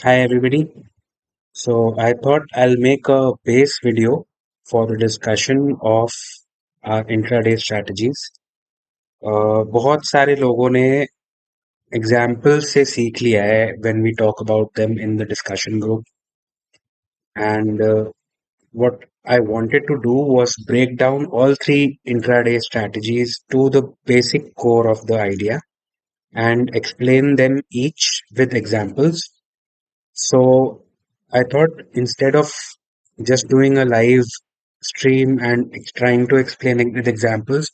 Hi everybody. So I thought I'll make a base video for the discussion of our intraday strategies. बहुत सारे लोगों ने example से सीख लिया है when we talk about them in the discussion group and what I wanted to do was break down all three intraday strategies to the basic core of the idea and explain them each with examples. So I thought instead of just doing a live stream and trying to explain it with examples,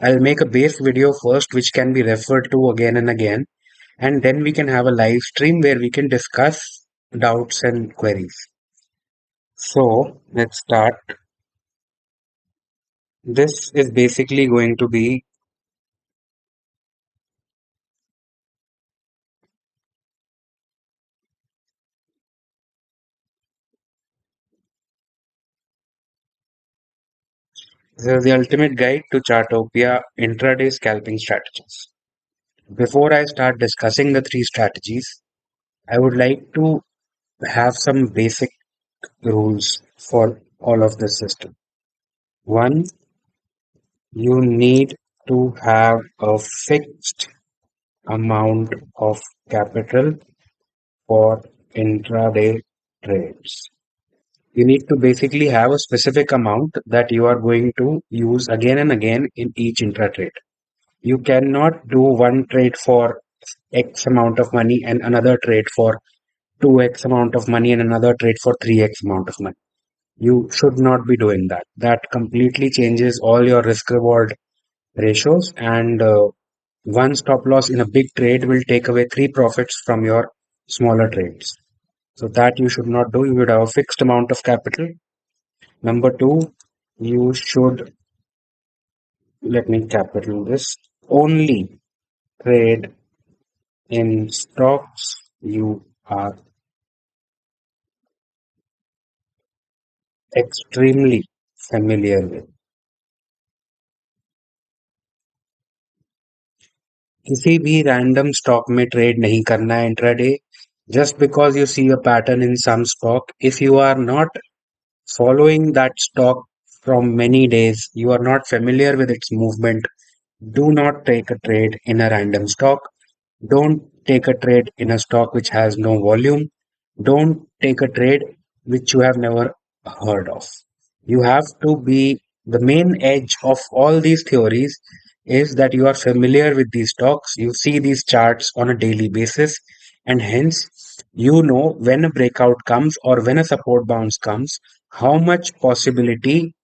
I'll make a base video first, which can be referred to again and again, and then we can have a live stream where we can discuss doubts and queries. So let's start. This is basically going to be the ultimate guide to Chartopia intraday scalping strategies. Before I start discussing the three strategies, I would like to have some basic rules for all of the system. One, you need to have a fixed amount of capital for intraday trades. You need to basically have a specific amount that you are going to use again and again in each intra trade. You cannot do one trade for X amount of money and another trade for 2x amount of money and another trade for 3x amount of money. You should not be doing that. That completely changes all your risk reward ratios, and one stop loss in a big trade will take away three profits from your smaller trades. So that you should not do. You would have a fixed amount of capital. Number two, you should, let me capital this, only trade in stocks you are extremely familiar with. किसी भी random stock में trade नहीं करना है intraday. Just because you see a pattern in some stock, if you are not following that stock from many days, you are not familiar with its movement, do not take a trade in a random stock. Don't take a trade in a stock which has no volume. Don't take a trade which you have never heard of. You have to be the main edge of all these theories is that you are familiar with these stocks, you see these charts on a daily basis, and hence you know when a breakout comes or when a support bounce comes, how much possibility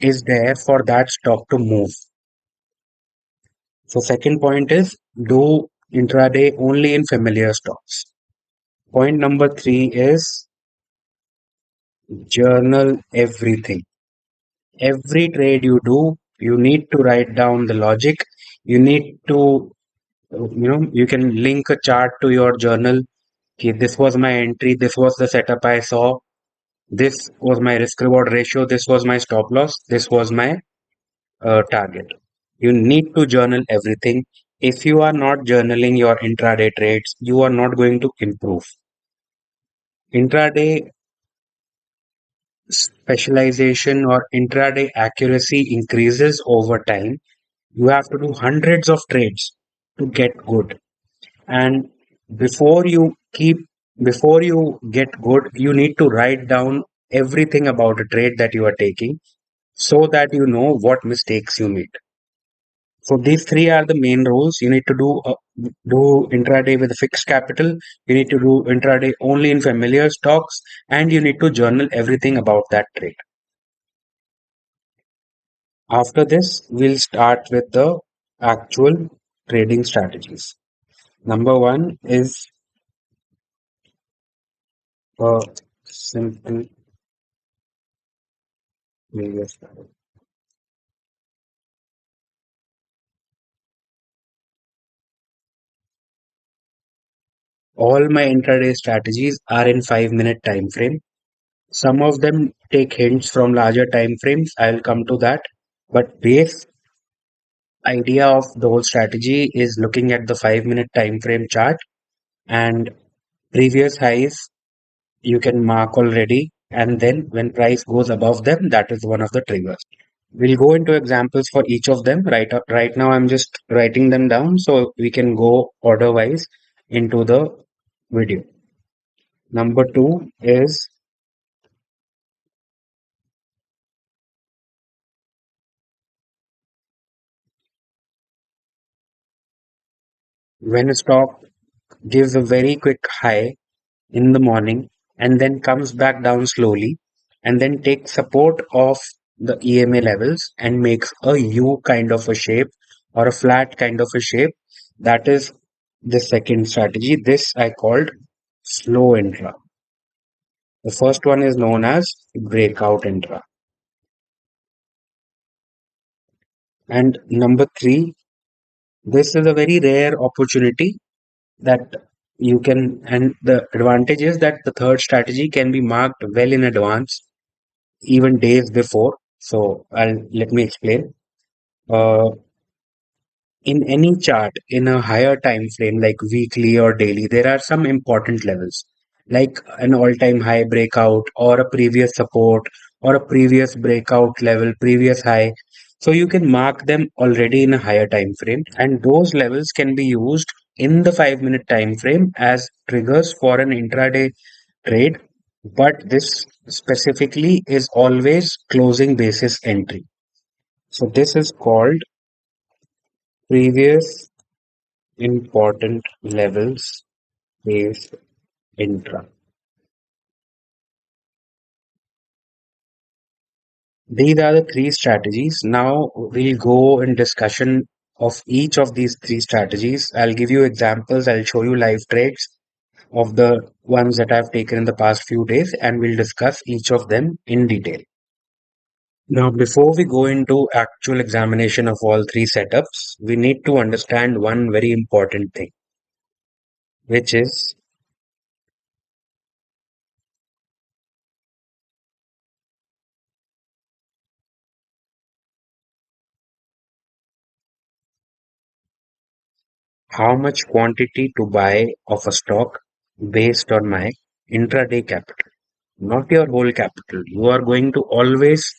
is there for that stock to move. So second point is do intraday only in familiar stocks. Point number three is journal everything. Every trade you do, you need to write down the logic. You need to, you can link a chart to your journal. Okay, this was my entry. This was the setup I saw. This was my risk reward ratio. This was my stop loss. This was my target. You need to journal everything. If you are not journaling your intraday trades, you are not going to improve. Intraday specialization or intraday accuracy increases over time. You have to do hundreds of trades to get good. And before you keep, before you get good, you need to write down everything about a trade that you are taking so that you know what mistakes you made. So these three are the main rules. You need to do intraday with a fixed capital. You need to do intraday only in familiar stocks, and you need to journal everything about that trade. After this, we'll start with the actual trading strategies. Number one is a simple previous slide. All my intraday strategies are in 5 minute time frame. Some of them take hints from larger time frames. I'll come to that. But base idea of the whole strategy is looking at the 5 minute time frame chart and Previous highs you can mark already, and then when price goes above them, that is one of the triggers. We'll go into examples for each of them. Right now, I'm just writing them down so we can go order wise into the video. Number two is when a stock gives a very quick high in the morning and then comes back down slowly and then takes support of the EMA levels and makes a U kind of a shape or a flat kind of a shape. That is the second strategy. This I called slow intra. The first one is known as breakout intra. And number three, this is a very rare opportunity that you can, and the advantage is that the third strategy can be marked well in advance, even days before. So I'll let me explain. Uh, in any chart in a higher time frame like weekly or daily, there are some important levels like an all-time high breakout or a previous support or a previous breakout level, previous high. So you can mark them already in a higher time frame, and those levels can be used in the 5 minute time frame as triggers for an intraday trade. But this specifically is always closing basis entry. So this is called previous important levels based intra. These are the three strategies. Now we'll go in discussion of each of these three strategies. I'll give you examples. I'll show you live trades of the ones that I've taken in the past few days, and we'll discuss each of them in detail. Now, before we go into actual examination of all three setups, we need to understand one very important thing, which is how much quantity to buy of a stock based on my intraday capital, not your whole capital. You are going to always,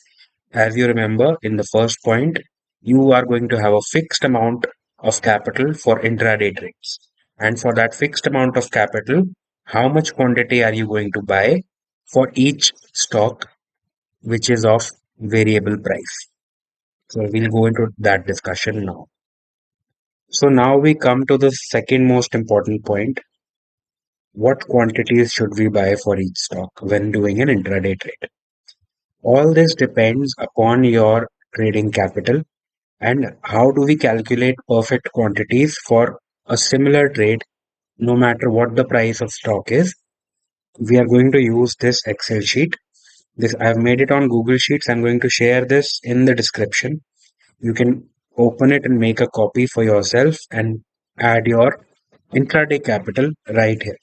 as you remember in the first point, you are going to have a fixed amount of capital for intraday trades. And for that fixed amount of capital, how much quantity are you going to buy for each stock which is of variable price? So we'll go into that discussion now. So now we come to the second most important point. What quantities should we buy for each stock when doing an intraday trade? All this depends upon your trading capital and how do we calculate perfect quantities for a similar trade no matter what the price of stock is. We are going to use this Excel sheet. This I've made it on Google Sheets. I'm going to share this in the description. You can open it and make a copy for yourself and add your intraday capital right here.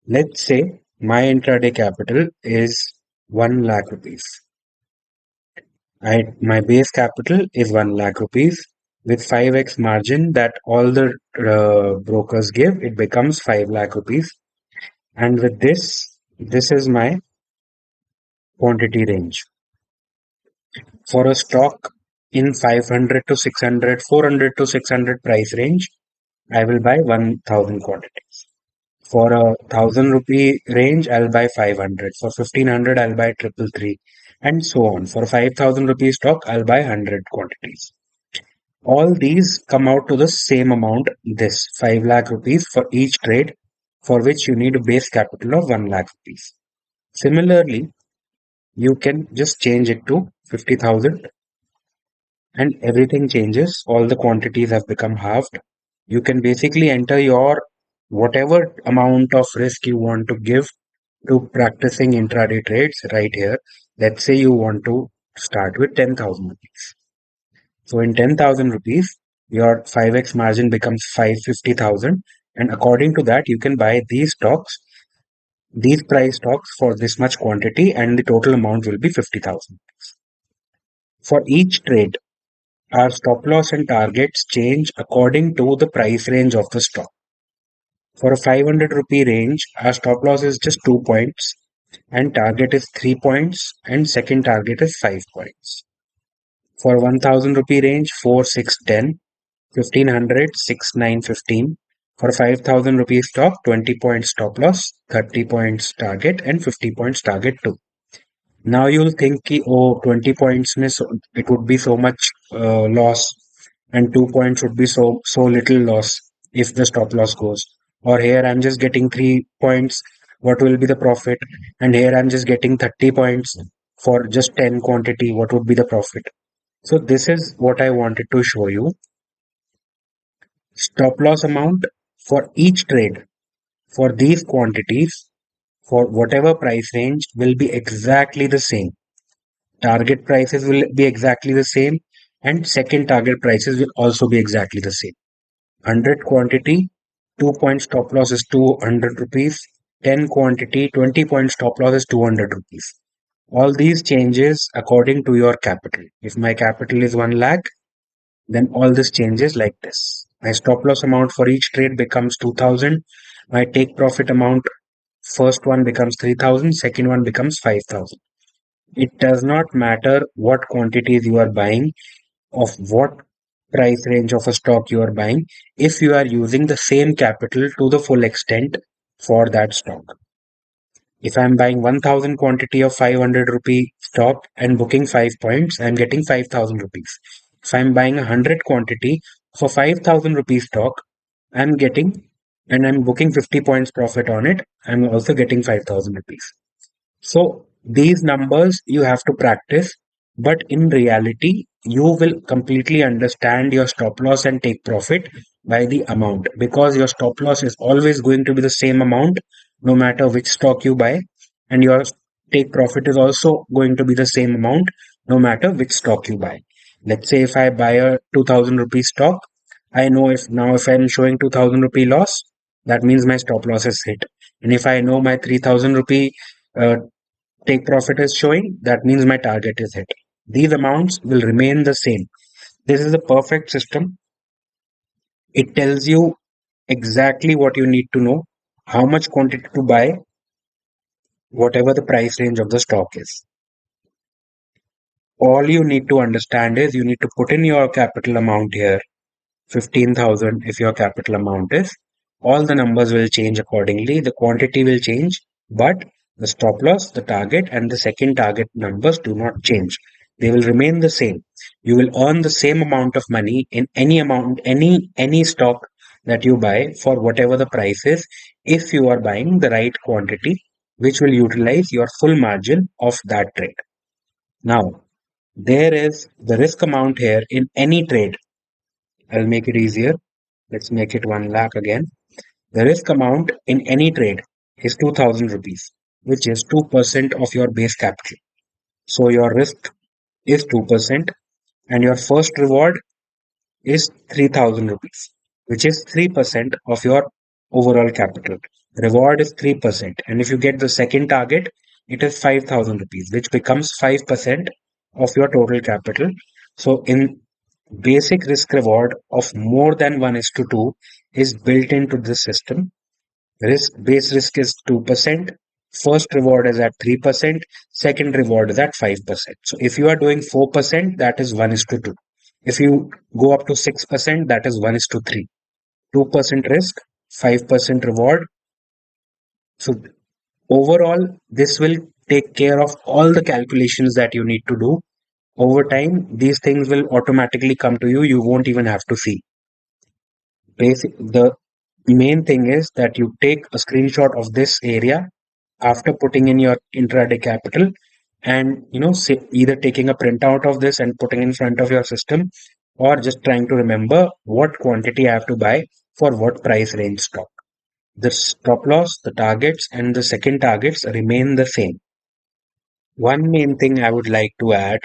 Let's say my intraday capital is 1 lakh rupees. My base capital is 1 lakh rupees with 5x margin that all the brokers give. It becomes 5 lakh rupees. And with this is my quantity range. For a stock in 500 to 600, 400 to 600 price range, I will buy 1000 quantities. For a 1000 rupee range, I'll buy 500. For 1500, I'll buy triple three, and so on. For 5000 rupee stock, I'll buy 100 quantities. All these come out to the same amount, this 5 lakh rupees for each trade, for which you need a base capital of 1 lakh rupees. Similarly, you can just change it to 50,000 and everything changes. All the quantities have become halved. You can basically enter your whatever amount of risk you want to give to practicing intraday trades right here. Let's say you want to start with 10,000 rupees. So in 10,000 rupees, your 5x margin becomes 550,000. And according to that, you can buy these stocks, these price stocks for this much quantity, and the total amount will be 50,000. For each trade, our stop loss and targets change according to the price range of the stock. For a 500 rupee range, our stop loss is just 2 points and target is 3 points and second target is 5 points. For 1000 rupee range, 4, 6, 10, 1500, 6, 9, 15. For 5000 rupees stock, 20 points stop loss, 30 points target and 50 points target too. Now you'll think ki, oh, 20 points mein it would be so much loss and 2 points would be so little loss if the stop loss goes. Or here I'm just getting 3 points, what will be the profit? And here I'm just getting 30 points for just 10 quantity, what would be the profit? So this is what I wanted to show you. Stop loss amount for each trade for these quantities for whatever price range will be exactly the same. Target prices will be exactly the same and second target prices will also be exactly the same. 100 quantity, 2 point stop loss is 200 rupees. 10 quantity, 20 point stop loss is 200 rupees. All these changes according to your capital. If my capital is 1 lakh, then all this changes like this. My stop loss amount for each trade becomes 2000. My take profit amount, first one becomes 3000, second one becomes 5000. It does not matter what quantities you are buying, of what price range of a stock you are buying, if you are using the same capital to the full extent for that stock. If I'm buying 1000 quantity of 500 rupee stock and booking 5 points, I'm getting 5000 rupees. If I'm buying 100 quantity for 5000 rupees stock, I'm getting and I'm booking 50 points profit on it, I'm also getting 5000 rupees. So these numbers you have to practice, but in reality, you will completely understand your stop loss and take profit by the amount, because your stop loss is always going to be the same amount no matter which stock you buy, and your take profit is also going to be the same amount no matter which stock you buy. Let's say if I buy a 2000 rupee stock, I know if I'm showing 2000 rupee loss, that means my stop loss is hit. And if I know my 3000 rupee uh, take profit is showing, that means my target is hit. These amounts will remain the same. This is a perfect system. It tells you exactly what you need to know, how much quantity to buy, whatever the price range of the stock is. All you need to understand is you need to put in your capital amount here, 15,000 if your capital amount is. All the numbers will change accordingly. The quantity will change, but the stop loss, the target, and the second target numbers do not change. They will remain the same. You will earn the same amount of money in any amount, any stock that you buy for whatever the price is, if you are buying the right quantity, which will utilize your full margin of that trade. Now, there is the risk amount here in any trade. I'll make it easier. Let's make it 1 lakh again. The risk amount in any trade is 2000 rupees, which is 2% of your base capital. So your risk is 2% and your first reward is 3000 rupees, which is 3% of your overall capital. Reward is 3%. And if you get the second target, it is 5000 rupees, which becomes 5% of your total capital. So in basic risk reward of more than 1 is to 2 is built into this system. Base risk is 2%. First reward is at 3%. Second reward is at 5%. So if you are doing 4%, that is 1 is to 2. If you go up to 6%, that is 1 is to 3. 2% risk, 5% reward. So overall, this will take care of all the calculations that you need to do. Over time, these things will automatically come to you. You won't even have to see. The main thing is that you take a screenshot of this area after putting in your intraday capital, and say, either taking a printout of this and putting in front of your system, or just trying to remember what quantity I have to buy for what price range stock. The stop loss, the targets, and the second targets remain the same. One main thing I would like to add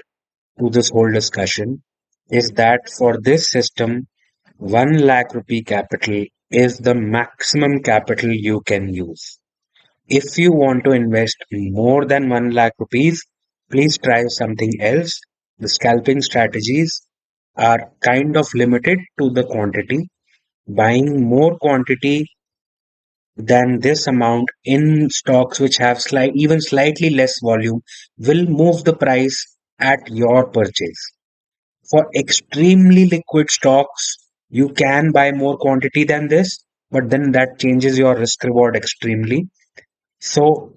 to this whole discussion is that for this system, 1 lakh rupee capital is the maximum capital you can use. If you want to invest more than 1 lakh rupees, please try something else. The scalping strategies are kind of limited to the quantity. Buying more quantity than this amount in stocks which have even slightly less volume will move the price at your purchase. For extremely liquid stocks, you can buy more quantity than this, but then that changes your risk reward extremely. So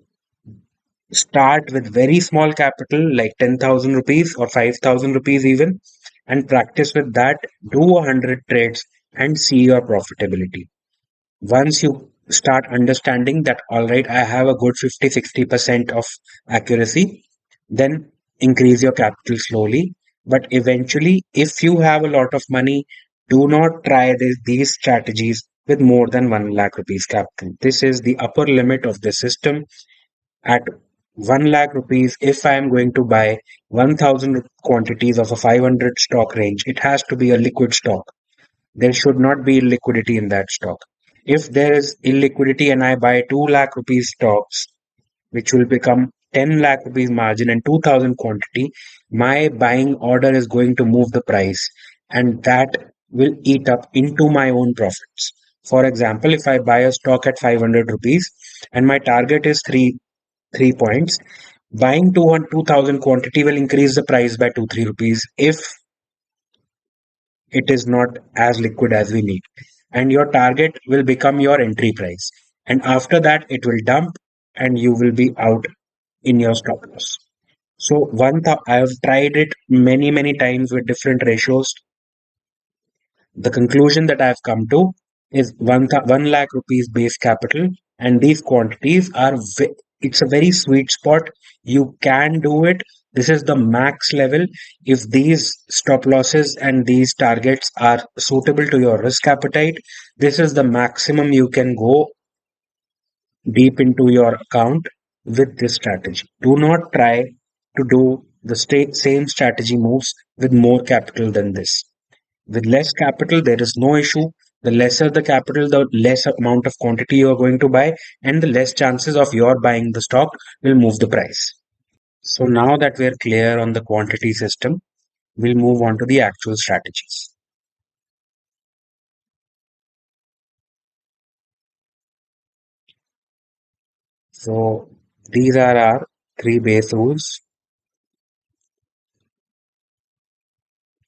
start with very small capital like 10,000 rupees or 5,000 rupees even, and practice with that. Do 100 trades and see your profitability. Once you start understanding that, all right, I have a good 50-60% of accuracy, then increase your capital slowly. But eventually, if you have a lot of money, do not try these strategies with more than 1 lakh rupees capital. This is the upper limit of the system. At 1 lakh rupees, if I am going to buy 1000 quantities of a 500 stock range, it has to be a liquid stock. There should not be liquidity in that stock. If there is illiquidity and I buy 2 lakh rupees stocks, which will become 10 lakh rupees margin and 2000 quantity, my buying order is going to move the price, and that will eat up into my own profits. For example, if I buy a stock at 500 rupees and my target is 3 points, buying 2000 quantity will increase the price by 2 3 rupees if it is not as liquid as we need, and your target will become your entry price, and after that it will dump and you will be out in your stop loss. So I have tried it many times with different ratios. The conclusion that I've come to is 1 lakh rupees base capital, and these quantities are it's a very sweet spot. You can do it. This is the max level. If these stop losses and these targets are suitable to your risk appetite, this is the maximum you can go deep into your account with this strategy. Do not try to do the same strategy moves with more capital than this. With less capital, there is no issue. The lesser the capital, the less amount of quantity you are going to buy, and the less chances of your buying the stock will move the price. So now that we're clear on the quantity system, we'll move on to the actual strategies. So these are our three base rules,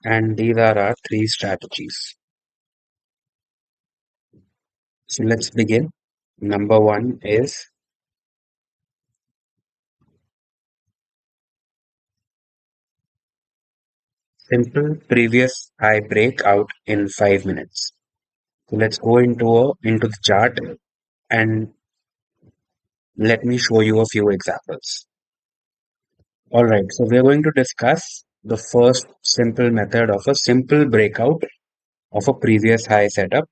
and these are our three strategies. So let's begin. Number one is simple previous high breakout in 5 minutes. So let's go into the chart and let me show you a few examples. All right, so we're going to discuss the first simple method of a simple breakout of a previous high setup.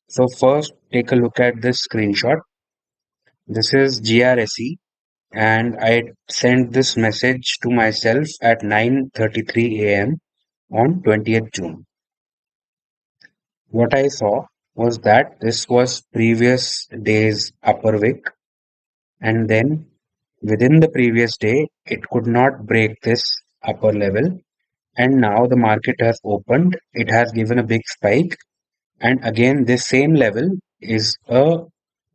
So first, take a look at this screenshot. This is GRSE, and I sent this message to myself at 9:33 a.m. on 20th June. What I saw was that this was previous day's upper wick, and then within the previous day, it could not break this upper level, and now the market has opened. It has given a big spike, and again, this same level is a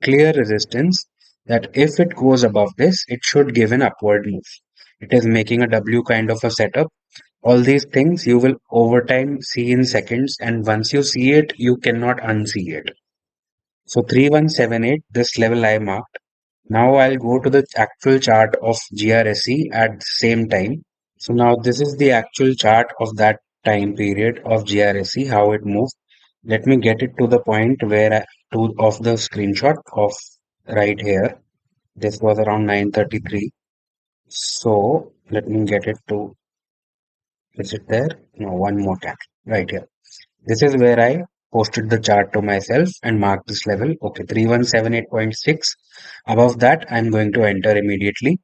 clear resistance that if it goes above this, it should give an upward move. It is making a W kind of a setup. All these things you will over time see in seconds, and once you see it, you cannot unsee it. So 3178, this level I marked. Now I'll go to the actual chart of GRSE at the same time. So now this is the actual chart of that time period of GRSE, how it moved. Let me get it to the point where of the screenshot of right here. This was around 9:33. So let me get it to, is it there? No, one more time. Right here. This is where I posted the chart to myself and marked this level. Okay, 3178.6. Above that, I'm going to enter immediately.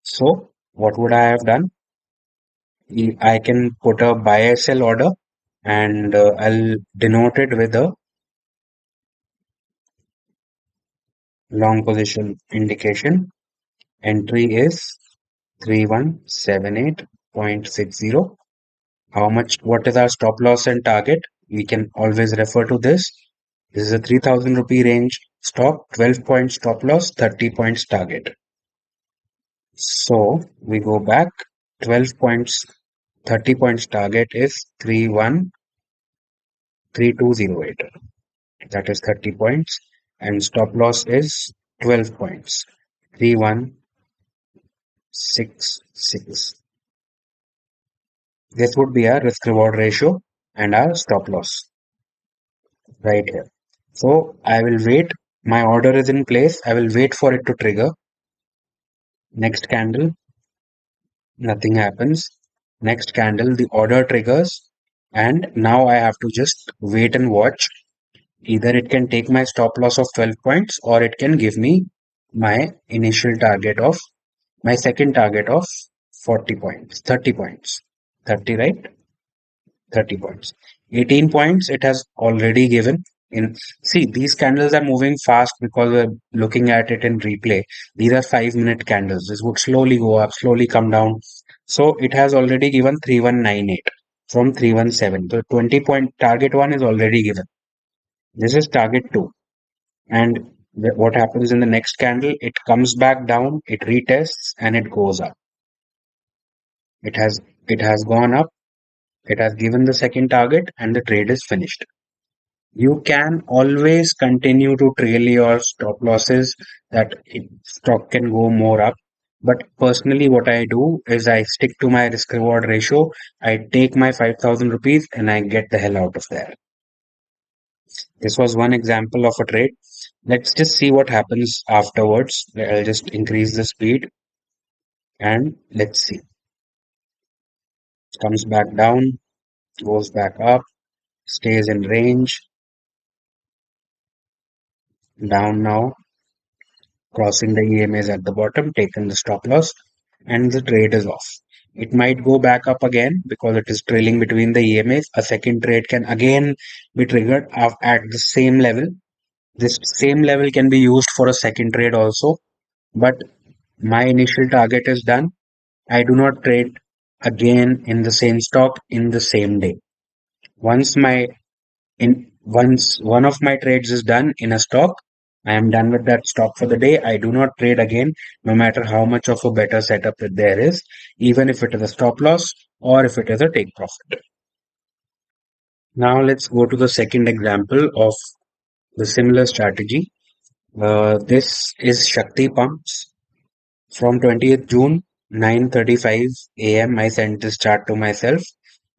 So what would I have done? I can put a buy sell order, and I'll denote it with a long position indication. Entry is 3178.60. What is our stop loss and target? We can always refer to this. This is a 3000 rupee range. Stop 12 points stop loss, 30 points target. So we go back 12 points, 30 points target is 313208. That is 30 points, and stop loss is 12 points, 3166. This would be our risk reward ratio and our stop loss right here. So I will wait. My order is in place. I will wait for it to trigger. Next candle, nothing happens. Next candle, the order triggers, and now I have to just wait and watch. Either it can take my stop loss of 12 points, or it can give me my initial target of my second target of 40 points, 30 points. 30, right? 30 points. 18 points it has already given. In See, these candles are moving fast because we're looking at it in replay. These are 5-minute candles. This would slowly go up, slowly come down. So it has already given 3198 from 317. The 20-point target one is already given. This is target two. And what happens in the next candle? It comes back down, it retests, and it goes up. It has gone up. It has given the second target, and the trade is finished. You can always continue to trail your stop losses, that stock can go more up. But personally, what I do is I stick to my risk reward ratio. I take my 5,000 rupees and I get the hell out of there. This was one example of a trade. Let's just see what happens afterwards. I'll just increase the speed and let's see. Comes back down, goes back up, stays in range, down now, crossing the EMAs at the bottom, taken the stop loss, and the trade is off. It might go back up again because it is trailing between the EMAs. A second trade can again be triggered at the same level. This same level can be used for a second trade also, but my initial target is done. I do not trade again in the same stock in the same day. Once one of my trades is done in a stock, I am done with that stock for the day. I do not trade again, no matter how much of a better setup that there is, even if it is a stop loss or if it is a take profit. Now let's go to the second example of the similar strategy. This is Shakti Pumps. From 20th June, 9:35 a.m. I sent this chart to myself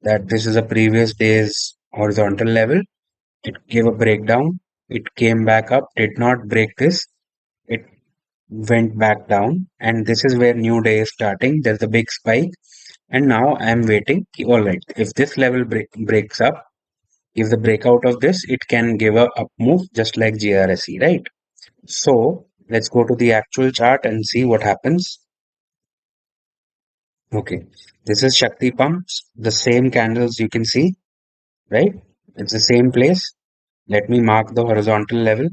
that this is a previous day's horizontal level. It gave a breakdown. It came back up, did not break this. It went back down, and this is where new day is starting. There's a big spike, and now I'm waiting. All right, if this level breaks up, if the breakout of this, it can give a up move just like GRSE, right? So let's go to the actual chart and see what happens. Okay, this is Shakti Pumps, the same candles you can see, right? It's the same place. Let me mark the horizontal level.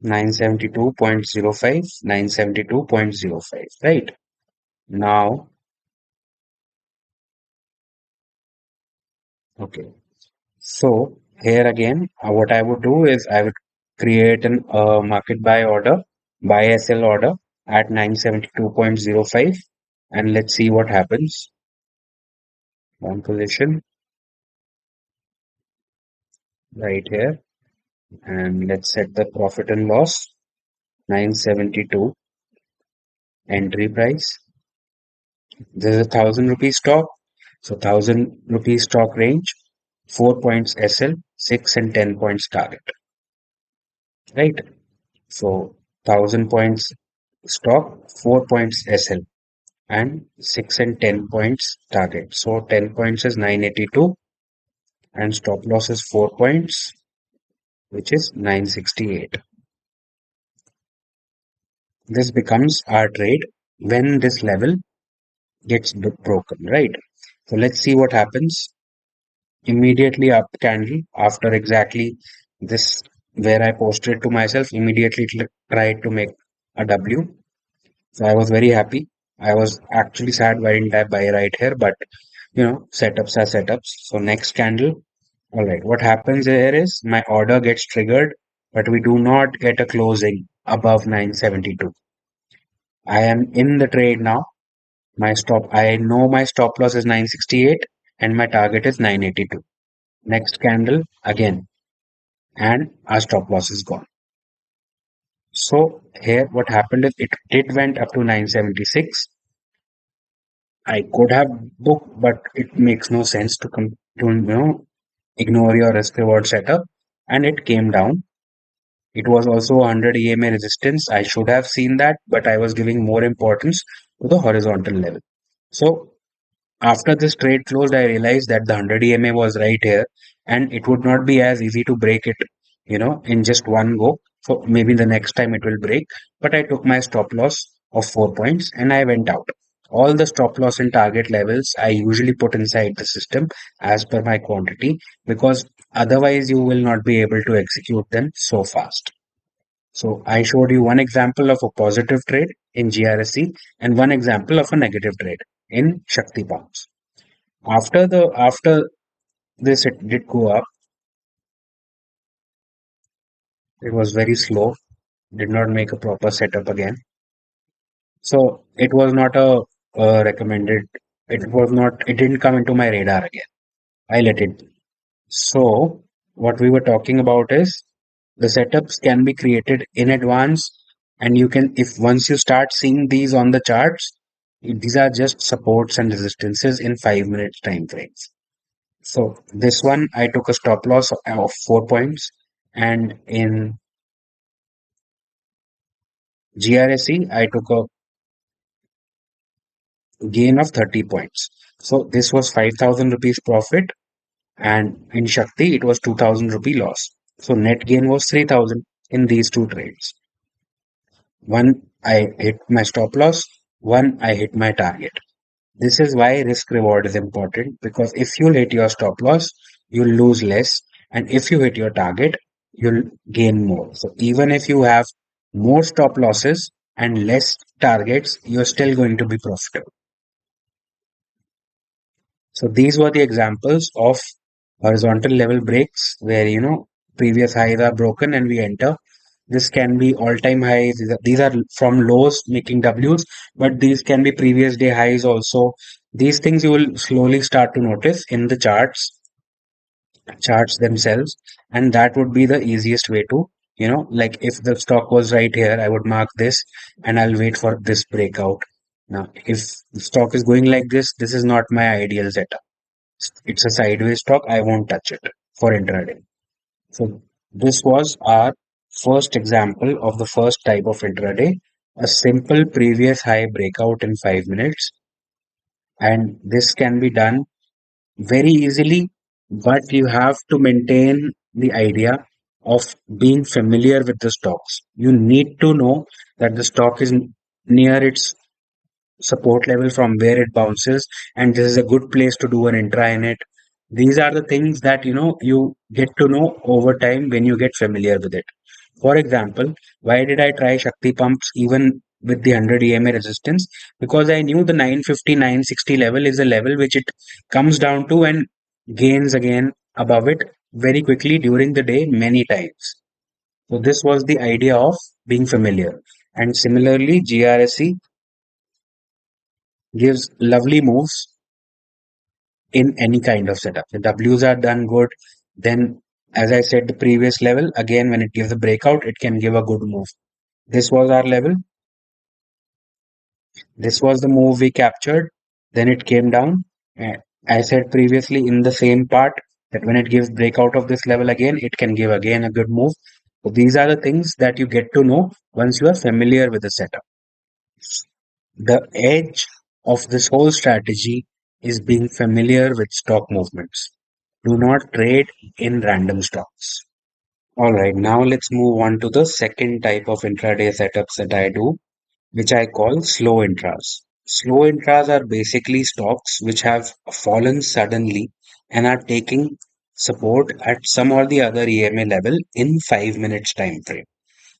972.05, 972.05, right? Now, okay. So here again, what I would do is I would create an market buy order, buy SL order at 972.05, and let's see what happens. One position right here, and let's set the profit and loss 972 entry price. There's a 1,000 rupees stock, so 1,000 rupees stock range, 4 points SL, 6 and 10 points target, right? So 1,000 points stock, 4 points SL, and 6 and 10 points target. So 10 points is 982, and stop loss is 4 points, which is 968. This becomes our trade when this level gets broken, right? So let's see what happens. Immediately up candle after exactly this, where I posted to myself, immediately tried to make a W. So I was very happy. I was actually sad why didn't I buy right here, but setups are setups. So next candle. All right. What happens here is my order gets triggered, but we do not get a closing above 972. I am in the trade now. I know my stop loss is 968 and my target is 982. Next candle again, and our stop loss is gone. So here what happened is it did went up to 976. I could have booked, but it makes no sense to come to ignore your risk reward setup, and it came down. It was also 100 EMA resistance. I should have seen that, but I was giving more importance to the horizontal level. So after this trade closed, I realized that the 100 EMA was right here, and it would not be as easy to break it, in just one go. So maybe the next time it will break. But I took my stop loss of 4 points and I went out. All the stop loss and target levels I usually put inside the system as per my quantity, because otherwise you will not be able to execute them so fast. So I showed you one example of a positive trade in GRSC and one example of a negative trade in Shakti Pumps. After this, it did go up. It was very slow. Did not make a proper setup again. So it was not a recommended. It was not. It didn't come into my radar again. I let it be. So what we were talking about is the setups can be created in advance, and you can, if once you start seeing these on the charts, these are just supports and resistances in 5 minutes time frames. So this one I took a stop loss of 4 points, and in GRSE I took a gain of 30 points. So this was 5,000 rupees profit, and in Shakti it was 2,000 rupee loss. So net gain was 3,000 in these two trades. One I hit my stop loss, one I hit my target. This is why risk reward is important, because if you hit your stop loss, you'll lose less, and if you hit your target, you'll gain more. So even if you have more stop losses and less targets, you're still going to be profitable. So these were the examples of horizontal level breaks where previous highs are broken and we enter. This can be all-time highs. These are from lows making W's, but these can be previous day highs also. These things you will slowly start to notice in the charts themselves, and that would be the easiest way to, like if the stock was right here, I would mark this and I'll wait for this breakout. Now, if the stock is going like this is not my ideal setup. It's a sideways stock. I won't touch it for intraday. So this was our first example of the first type of intraday, a simple previous high breakout in 5 minutes. And this can be done very easily, but you have to maintain the idea of being familiar with the stocks. You need to know that the stock is near its support level from where it bounces, and this is a good place to do an intra in it. These are the things that you get to know over time when you get familiar with it. For example, why did I try Shakti pumps even with the 100 EMA resistance? Because I knew the 950 960 level is a level which it comes down to and gains again above it very quickly during the day many times. So this was the idea of being familiar. And similarly, GRSE gives lovely moves in any kind of setup. The W's are done good. Then, as I said, the previous level, again, when it gives a breakout, it can give a good move. This was our level. This was the move we captured. Then it came down. I said previously in the same part that when it gives breakout of this level again, it can give again a good move. So these are the things that you get to know once you are familiar with the setup. The edge of this whole strategy is being familiar with stock movements. Do not trade in random stocks. All right, now let's move on to the second type of intraday setups that I do, which I call slow intras. Slow intras are basically stocks which have fallen suddenly and are taking support at some or the other EMA level in 5 minutes time frame.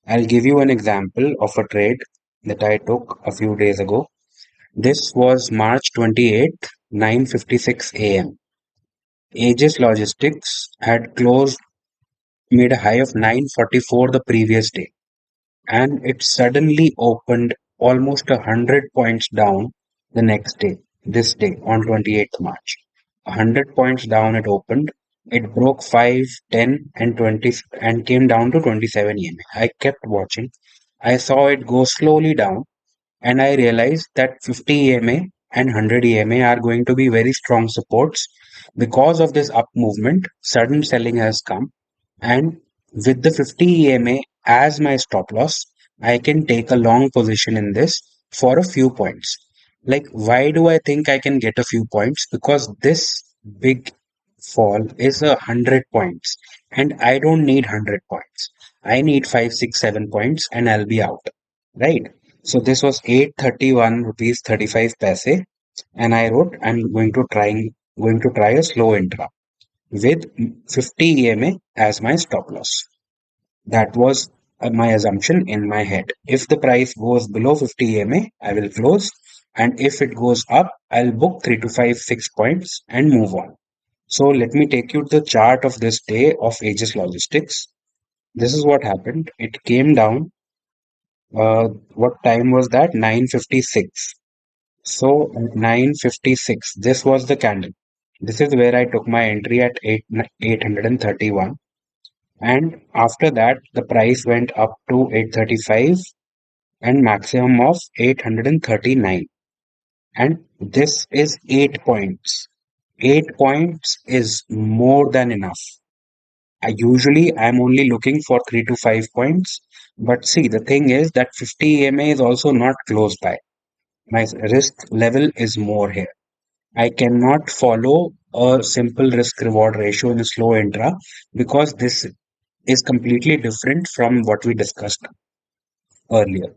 I'll give you an example of a trade that I took a few days ago. This was March 28th. 9:56 a.m. Aegis Logistics had closed made a high of 944 the previous day, and it suddenly opened almost 100 points down the next day, this day on 28th March. 100 points down it opened. It broke 5, 10, and 20 and came down to 27 EMA. I kept watching. I saw it go slowly down, and I realized that 50 EMA and 100 EMA are going to be very strong supports. Because of this up movement, sudden selling has come, and with the 50 EMA as my stop loss, I can take a long position in this for a few points. Like, why do I think I can get a few points? Because this big fall is 100 points, and I don't need 100 points. I need 5, 6, 7 points, and I'll be out. Right? So this was 831 rupees 35 paise, and I wrote I'm going to try a slow intra with 50 EMA as my stop loss. That was my assumption in my head. If the price goes below 50 EMA, I will close, and if it goes up, I'll book 3 to 5, 6 points and move on. So let me take you to the chart of this day of Aegis Logistics. This is what happened. It came down. What time was that? 9:56. So at 9:56, this was the candle. This is where I took my entry at 831. And after that, the price went up to 835 and maximum of 839. And this is 8 points. 8 points is more than enough. I'm only looking for 3 to 5 points. But see, the thing is that 50 EMA is also not close by. My risk level is more here. I cannot follow a simple risk reward ratio in a slow intra because this is completely different from what we discussed earlier.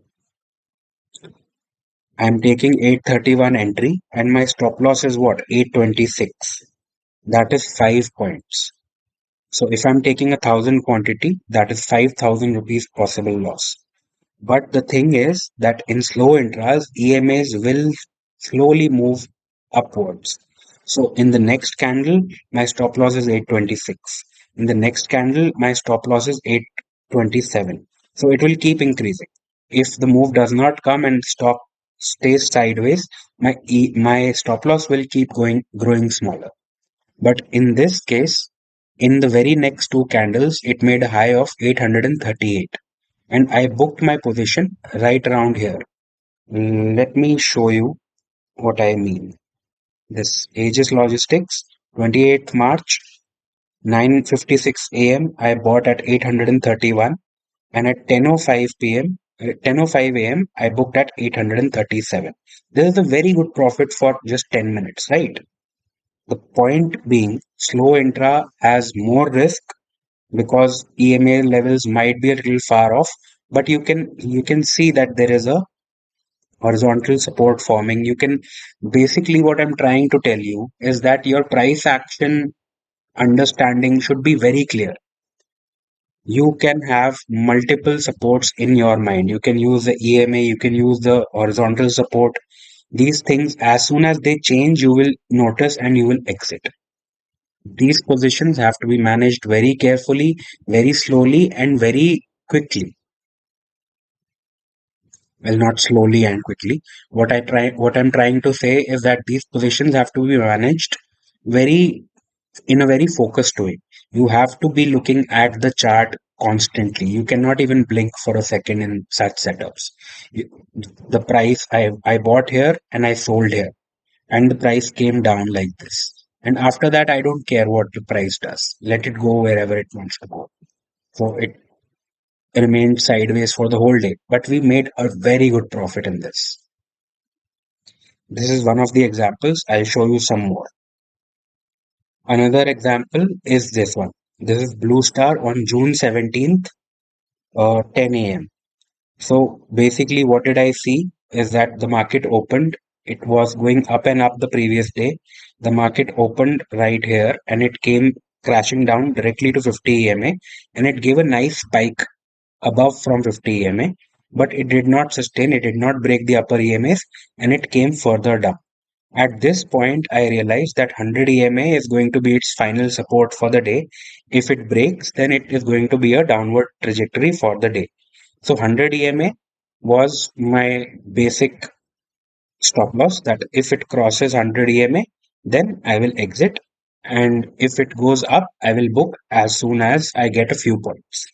I'm taking 831 entry and my stop loss is what? 826. That is 5 points. So if I'm taking 1,000 quantity, that is 5,000 rupees possible loss. But the thing is that in slow intras, EMAs will slowly move upwards. So in the next candle, my stop loss is 826. In the next candle, my stop loss is 827. So it will keep increasing. If the move does not come and stock stays sideways, my stop loss will keep growing smaller. But in this case, in the very next two candles, it made a high of 838 and I booked my position right around here. Let me show you what I mean. This Aegis Logistics, 28th March, 9:56 a.m. I bought at 831 and at 10:05 p.m. 10:05 a.m. I booked at 837. This is a very good profit for just 10 minutes, right? The point being, slow intra has more risk because EMA levels might be a little far off, but you can see that there is a horizontal support forming. You can basically what I'm trying to tell you is that your price action understanding should be very clear. You can have multiple supports in your mind. You can use the EMA, you can use the horizontal support. These things, as soon as they change, you will notice and you will exit. These positions have to be managed very carefully, very slowly, and very quickly. Well, not slowly and quickly. What I'm trying to say is that these positions have to be managed very in a very focused way. You have to be looking at the chart constantly. You cannot even blink for a second in such setups. You, the price I bought here and I sold here, and the price came down like this. And after that, I don't care what the price does. Let it go wherever it wants to go. So it remained sideways for the whole day. But we made a very good profit in this. This is one of the examples. I'll show you some more. Another example is this one. This is Blue Star on June 17th, 10 a.m. So basically, what did I see is that the market opened. It was going up and up the previous day. The market opened right here and it came crashing down directly to 50 EMA and it gave a nice spike above from 50 EMA, but it did not sustain, it did not break the upper EMAs and it came further down. At this point, I realized that 100 EMA is going to be its final support for the day. If it breaks, then it is going to be a downward trajectory for the day. So 100 EMA was my basic stop loss, that if it crosses 100 EMA, then I will exit. And if it goes up, I will book as soon as I get a few points.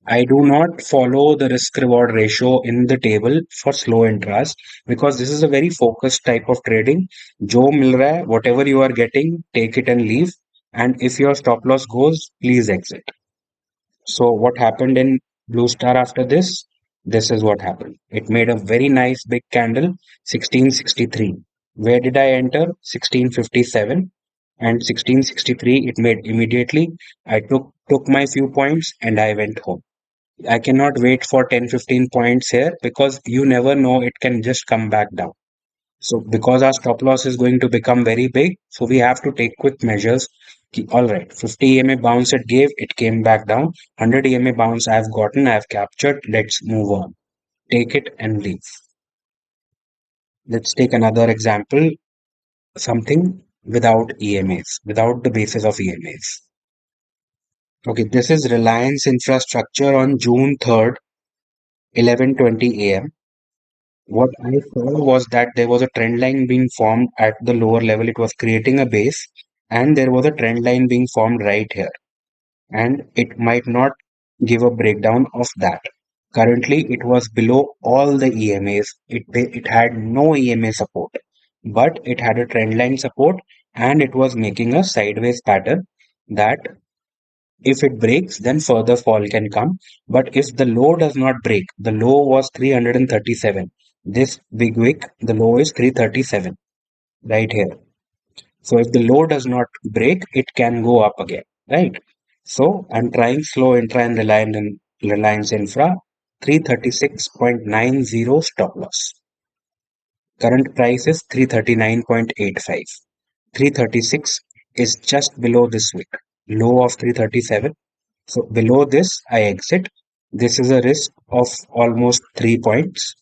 I do not follow the risk reward ratio in the table for slow intras because this is a very focused type of trading. जो मिल रहा है, whatever you are getting, take it and leave. And if your stop loss goes, please exit. So what happened in Blue Star after this? This is what happened. It made a very nice big candle, 1663. Where did I enter? 1657 and 1663 it made immediately. I took my few points and I went home. I cannot wait for 10-15 points here because you never know, it can just come back down. So because our stop loss is going to become very big, so we have to take quick measures. All right, 50 EMA bounce it gave, it came back down. 100 EMA bounce I've gotten, I've captured. Let's move on. Take it and leave. Let's take another example, something without EMAs, without the basis of EMAs. Okay, this is Reliance Infrastructure on June 3rd, 11:20 a.m. What I saw was that there was a trend line being formed at the lower level. It was creating a base, and there was a trend line being formed right here. And it might not give a breakdown of that. Currently, it was below all the EMAs. It had no EMA support, but it had a trend line support, and it was making a sideways pattern that if it breaks, then further fall can come. But if the low does not break, the low was 337. This big wick, the low is 337 right here. So if the low does not break, it can go up again, right? So I'm trying slow intra and Reliance Infra, 336.90 stop loss. Current price is 339.85. 336 is just below this wick, low of 337. So below this, I exit. This is a risk of almost 3 points.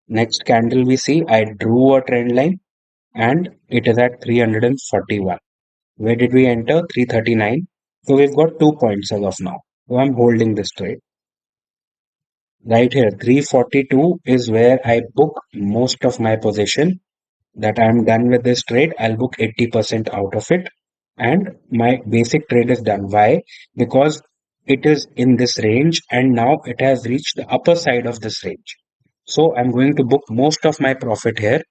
Next candle we see, I drew a trend line and it is at 341. Where did we enter? 339. So we've got 2 points as of now. So I'm holding this trade. Right here, 342 is where I book most of my position. That I'm done with this trade, I'll book 80% out of it and my basic trade is done. Why? Because it is in this range and now it has reached the upper side of this range. So I'm going to book most of my profit here,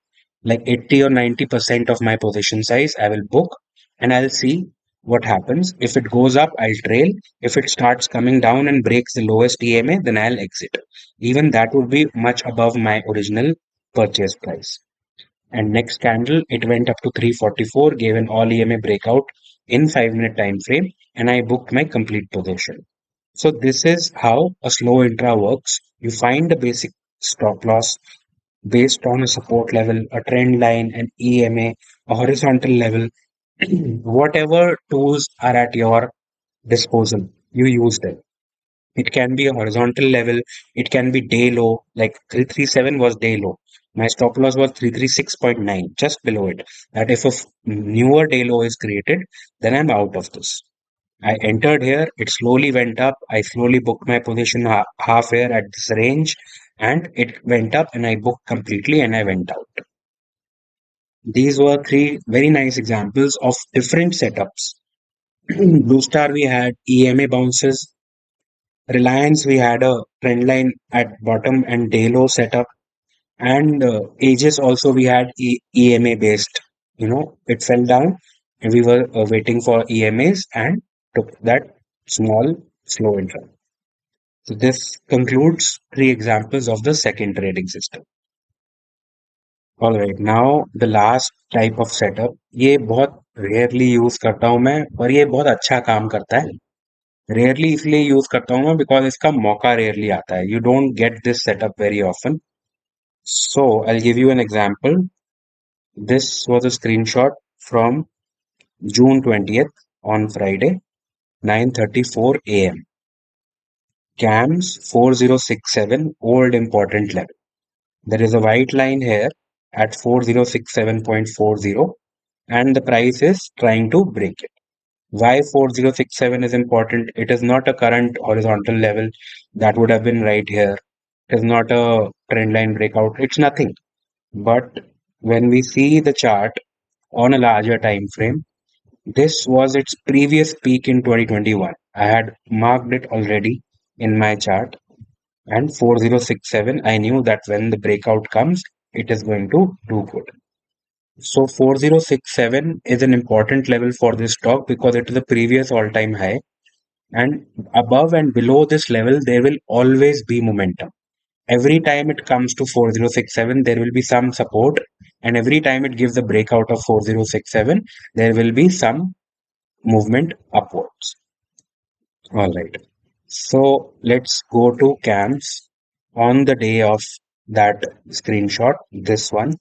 like 80 or 90% of my position size, I will book and I'll see what happens. If it goes up, I'll trail. If it starts coming down and breaks the lowest EMA, then I'll exit. Even that would be much above my original purchase price. And next candle, it went up to 344, gave an all EMA breakout in 5-minute time frame, and I booked my complete position. So this is how a slow intra works. You find the basic stop loss based on a support level, a trend line, an EMA, a horizontal level, whatever tools are at your disposal, you use them. It can be a horizontal level. It can be day low, like 337 was day low. My stop loss was 336.9, just below it. That if a newer day low is created, then I'm out of this. I entered here, it slowly went up. I slowly booked my position half here at this range, and it went up, and I booked completely and I went out. These were three very nice examples of different setups. Blue Star, we had EMA bounces. Reliance, we had a trend line at bottom and day low setup. And Aegis also, we had EMA based. It fell down and we were waiting for EMAs and took that small slow entry. So this concludes three examples of the second trading system. All right, now the last type of setup. ये बहुत rarely use करता हूँ मैं और ये बहुत अच्छा काम करता है. रेयरली इसलिए यूज करता हूँ मैं बिकॉज इसका मौका रेयरली आता है. You don't get this setup very often. So I give you an example. This was a screenshot from June 20th on Friday, 9:34 a.m. CAMS 4067, old important level. There is a white line here at 4067.40 and the price is trying to break it. Why 4067 is important? It is not a current horizontal level that would have been right here. It is not a trend line breakout. It's nothing. But when we see the chart on a larger time frame, this was its previous peak in 2021. I had marked it already in my chart, and 4067, I knew that when the breakout comes, it is going to do good. So 4067 is an important level for this stock because it is the previous all-time high, and above and below this level, there will always be momentum. Every time it comes to 4067, there will be some support, and every time it gives a breakout of 4067, there will be some movement upwards. All right. So let's go to cams on the day of that screenshot. This one,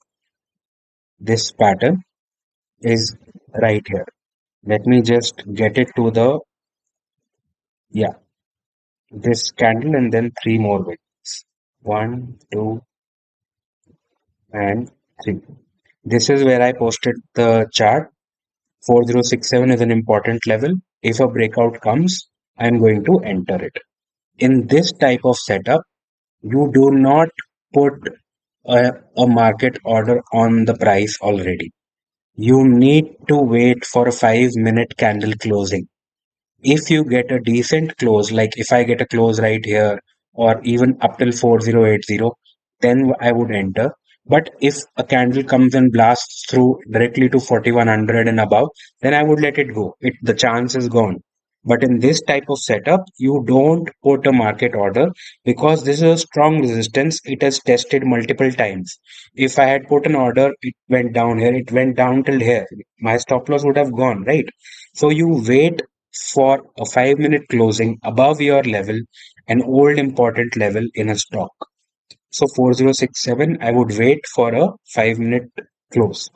this pattern is right here. Let me just get it to the, yeah, this candle and then three more wicks. One, two, and three. This is where I posted the chart. 4067 is an important level. If a breakout comes, I'm going to enter it. In this type of setup, you do not put a market order on the price already. You need to wait for a 5-minute candle closing. If you get a decent close, like if I get a close right here or even up till 4080, then I would enter. But if a candle comes and blasts through directly to 4100 and above, then I would let it go. The chance is gone. But in this type of setup, you don't put a market order because this is a strong resistance. It has tested multiple times. If I had put an order, it went down here, it went down till here. My stop loss would have gone, right? So you wait for a 5-minute closing above your level, an old important level in a stock. So 4067, I would wait for a 5-minute close.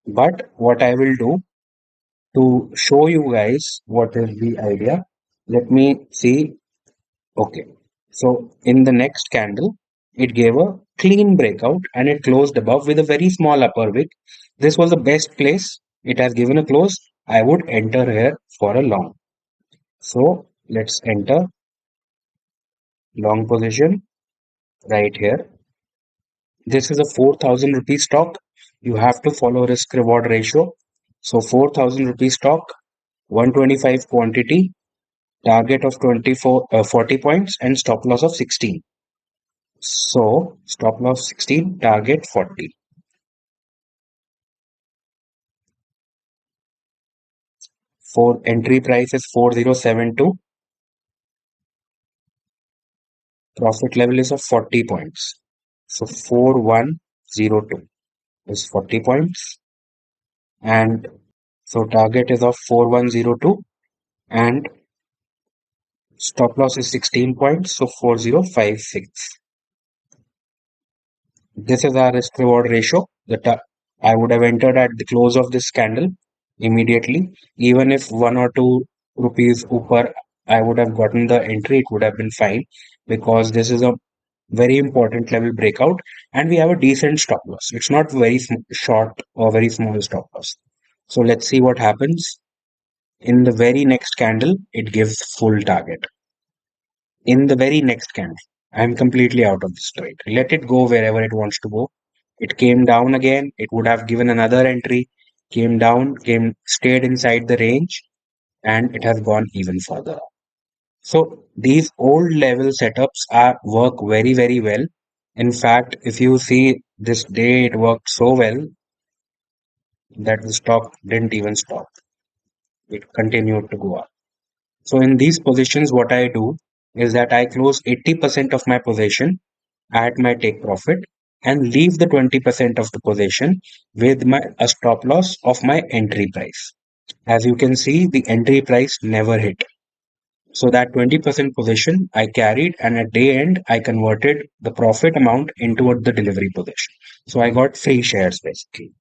But what I will do to show you guys what is the idea, let me see. Okay. So in the next candle, it gave a clean breakout and it closed above with a very small upper wick. This was the best place. It has given a close. I would enter here for a long. So let's enter long position right here. This is a 4,000 rupee stock. You have to follow risk reward ratio. So 4,000 rupee stock, 125 quantity, target of 40 points and stop loss of 16. So stop loss 16, target 40. For entry price is 4072. Profit level is of 40 points. So 4102 is 40 points. And so target is of 4102 and stop loss is 16 points. So 4056. This is our risk reward ratio that I would have entered at the close of this candle immediately. Even if 1 or 2 rupees upper, I would have gotten the entry, it would have been fine because this is a very important level breakout and we have a decent stop loss. It's not very short or very small stop loss. So let's see what happens. In the very next candle, it gives full target. In the very next candle, I'm completely out of this trade. Let it go wherever it wants to go. It came down again. It would have given another entry. Came down, stayed inside the range, and it has gone even further up. So these old level setups work very, very well. In fact, if you see this day, it worked so well that the stock didn't even stop. It continued to go up. So in these positions, what I do is that I close 80% of my position at my take profit and leave the 20% of the position with a stop loss of my entry price. As you can see, the entry price never hit. So that 20% position I carried and at day end, I converted the profit amount into the delivery position. So I got free shares basically.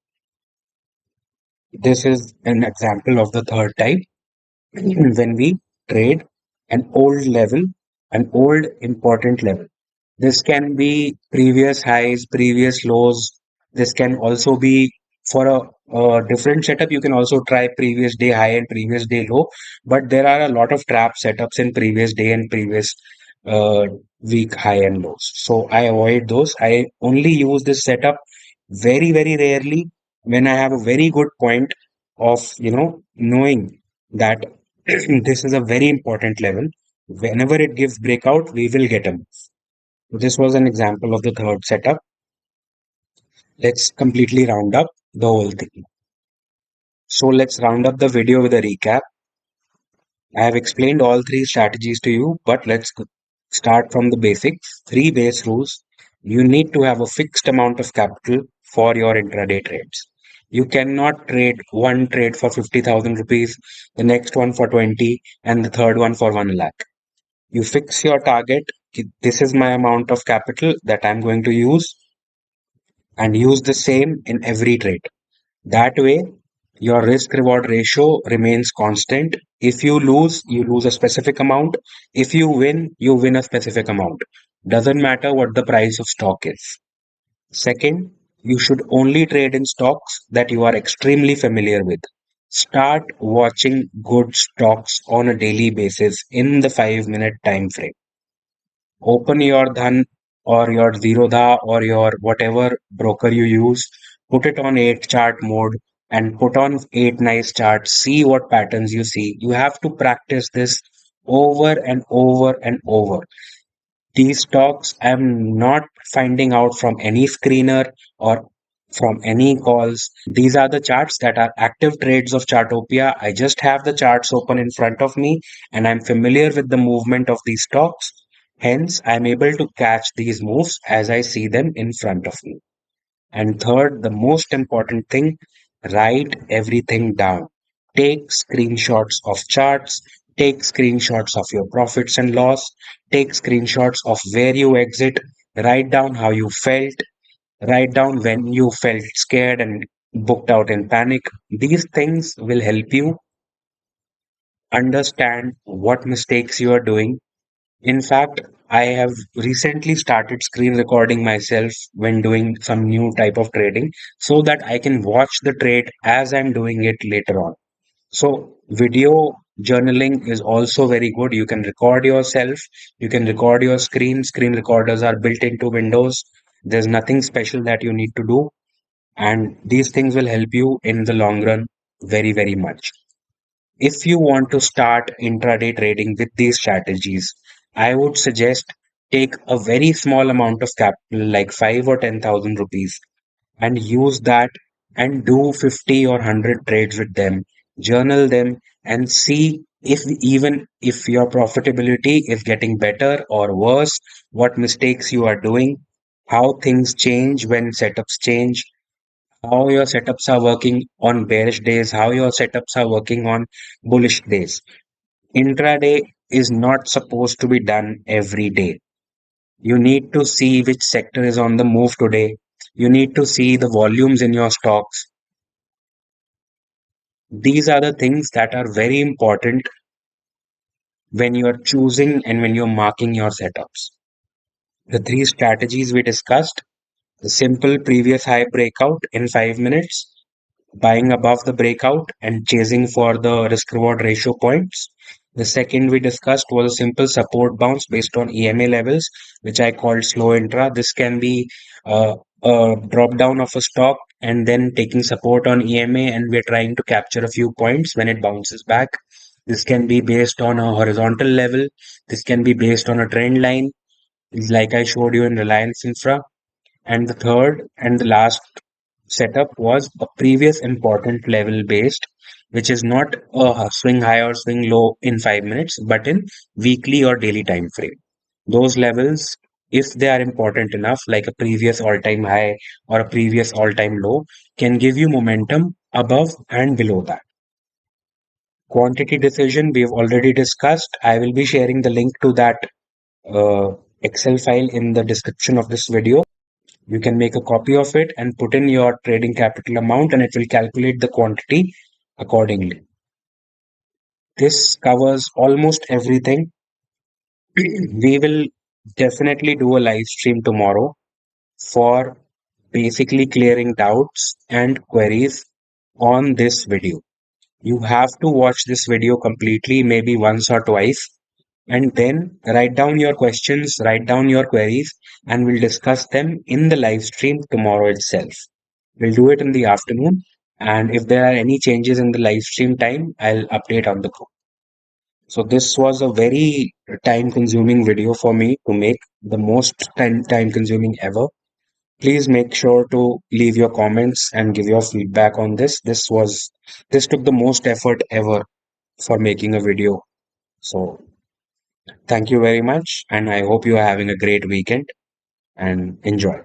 This is an example of the third type when we trade an old level, an old important level. This can be previous highs, previous lows, This can also be for a different setup. You can also try previous day high and previous day low, but there are a lot of trap setups in previous day and previous uh, week high and lows. So I avoid those. I only use this setup very, very rarely when I have a very good point of, knowing that this is a very important level. Whenever it gives breakout, we will get a move. This was an example of the third setup. Let's completely round up the whole thing. So let's round up the video with a recap. I have explained all three strategies to you, but let's start from the basics. Three base rules. You need to have a fixed amount of capital for your intraday trades. You cannot trade one trade for 50,000 rupees, the next one for 20, and the third one for 1 lakh. You fix your target. This is my amount of capital that I'm going to use, and use the same in every trade. That way, your risk reward ratio remains constant. If you lose a specific amount. If you win a specific amount. Doesn't matter what the price of stock is. Second, you should only trade in stocks that you are extremely familiar with. Start watching good stocks on a daily basis in the 5-minute time frame. Open your Dhan or your Zerodha or your whatever broker you use, put it on 8 chart mode and put on 8 nice charts. See what patterns you see. You have to practice this over and over and over. These stocks I'm not finding out from any screener or from any calls. These are the charts that are active trades of Chartopia. I just have the charts open in front of me and I'm familiar with the movement of these stocks. Hence, I'm able to catch these moves as I see them in front of me. And third, the most important thing, write everything down. Take screenshots of charts, take screenshots of your profits and loss, take screenshots of where you exit, write down how you felt, write down when you felt scared and booked out in panic. These things will help you understand what mistakes you are doing. In fact, I have recently started screen recording myself when doing some new type of trading so that I can watch the trade as I'm doing it later on. So, video journaling is also very good. You can record yourself, you can record your screen. Screen recorders are built into Windows. There's nothing special that you need to do, and these things will help you in the long run very, very much. If you want to start intraday trading with these strategies, I would suggest take a very small amount of capital, like 5 or 10,000 rupees, and use that and do 50 or 100 trades with them. Journal them and see if even if your profitability is getting better or worse, what mistakes you are doing, how things change when setups change, how your setups are working on bearish days, how your setups are working on bullish days. Intraday is not supposed to be done every day. You need to see which sector is on the move today. You need to see the volumes in your stocks. These are the things that are very important when you are choosing and when you're marking your setups. The three strategies we discussed: the simple previous high breakout in 5 minutes, buying above the breakout and chasing for the risk reward ratio points. The second we discussed was a simple support bounce based on EMA levels, which I called slow intra. This can be a drop down of a stock and then taking support on EMA, and we're trying to capture a few points when it bounces back. This can be based on a horizontal level. This can be based on a trend line, like I showed you in Reliance Infra. And the third and the last setup was a previous important level based, which is not a swing high or swing low in 5 minutes, but in weekly or daily time frame. Those levels, if they are important enough, like a previous all-time high or a previous all-time low, can give you momentum above and below that. Quantity decision we've already discussed. I will be sharing the link to that uh, Excel file in the description of this video. You can make a copy of it and put in your trading capital amount, and it will calculate the quantity accordingly. This covers almost everything. We will definitely do a live stream tomorrow for basically clearing doubts and queries on this video. You have to watch this video completely, maybe once or twice, and then write down your questions, write down your queries, and we'll discuss them in the live stream tomorrow itself. We'll do it in the afternoon, and if there are any changes in the live stream time, I'll update on the group. So this was a very time consuming video for me to make, the most time consuming ever. Please make sure to leave your comments and give your feedback on this. This took the most effort ever for making a video. So thank you very much, and I hope you are having a great weekend and enjoy.